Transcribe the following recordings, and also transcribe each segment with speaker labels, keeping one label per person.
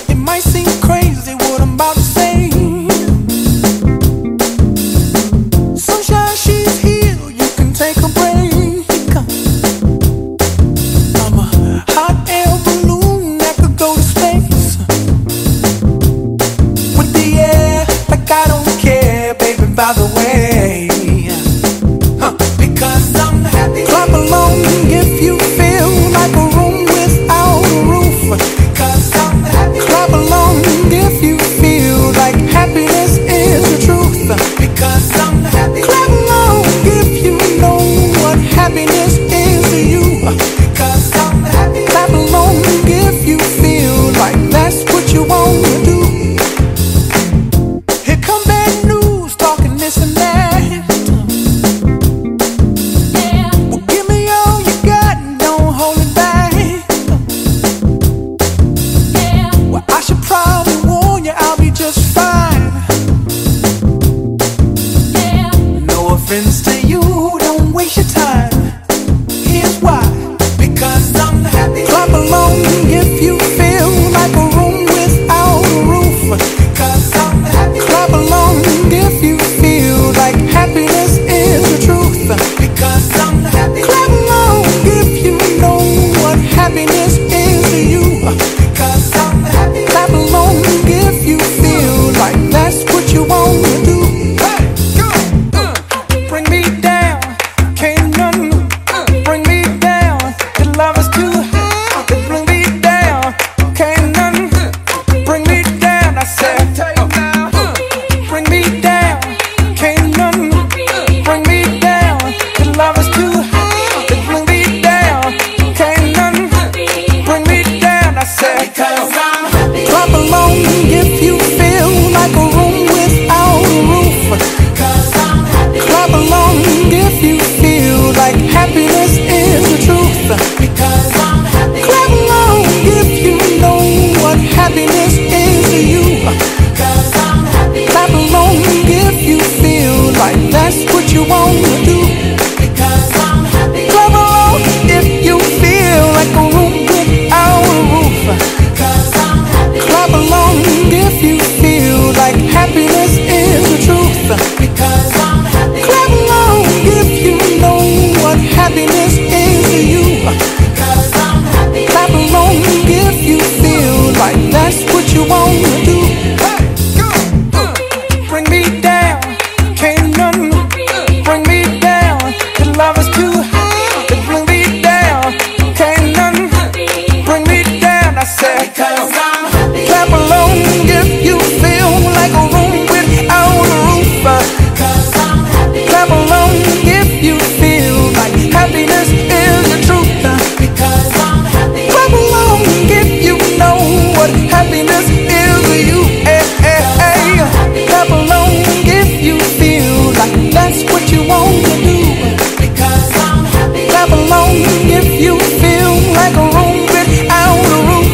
Speaker 1: It might seem crazy what I'm about to say. Sunshine, she's here, you can take a break. I'm a hot air balloon that could go to space with the air, like I don't care, baby, by the way. Because I'm happy. Clap along if you feel like a room without a roof. Because I'm happy. Clap along if you feel like happiness is the truth. Because I'm happy. Clap along if you know what happiness is to you. Because I'm happy. Clap along if you feel like that's what you want to do. Here come bad news, talking this and that. Well, give me all you got and don't hold it back. Well, I should probably warn you, I'll be just fine. No offense to you, don't waste your time. Here's why. Because I'm happy. Clap along if you feel like a room without a roof. Because I'm happy. Clap along if you feel like happiness is the truth. Because I'm happy. Clap along if you know what happiness is to you. Because I'm happy. Clap along if you feel like that's what you want to do. Hey, go! Bring me down, can't none bring me down. The love is too high. Bring me down, can't none bring me down. I said, bring me down, can't none bring me down. The love is too high. Bring me down, can't none bring me down. I said, because I'm happy. Clap along if you feel like a room without a roof. Because I'm happy. Clap along if you feel like happiness is the truth. Because I'm happy. Clap along if you know what happiness is to you. Because I'm happy. Clap along if you feel like that's what you want to do. Because I'm happy. Clap along if you feel like a room without a roof. Because I'm happy. Clap along if you feel like happiness is the truth. Because I'm happy. Clap along if you know what happiness is to you. Because I'm happy. Clap along if you feel like that's what you want to do. Hey, go! Bring me down, can't none bring me down. The love is too high. Bring me down, can't none bring me down. I said, because I'm happy. Clap along if you feel like a room without a roof. Because I'm happy. Clap along if you feel like happiness is the truth. Because I'm happy. Clap along if you know what happiness is to you. Hey, hey, hey. Clap along if you feel like that's what you want to do. Because I'm happy. Clap along if you feel like a room without a roof.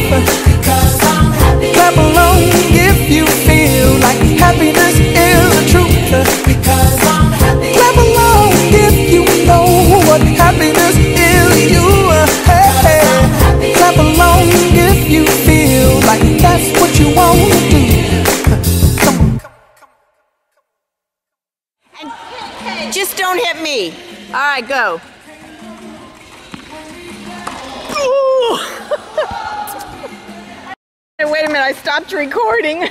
Speaker 1: Because I'm happy. Clap along if you feel like happiness is the truth. Because I'm happy. Clap along if you know what happiness is to you. Hey, hey. Clap along if you feel like that's what you want to do. Come on.
Speaker 2: Just don't hit me. All right, go. Wait a minute, I stopped recording.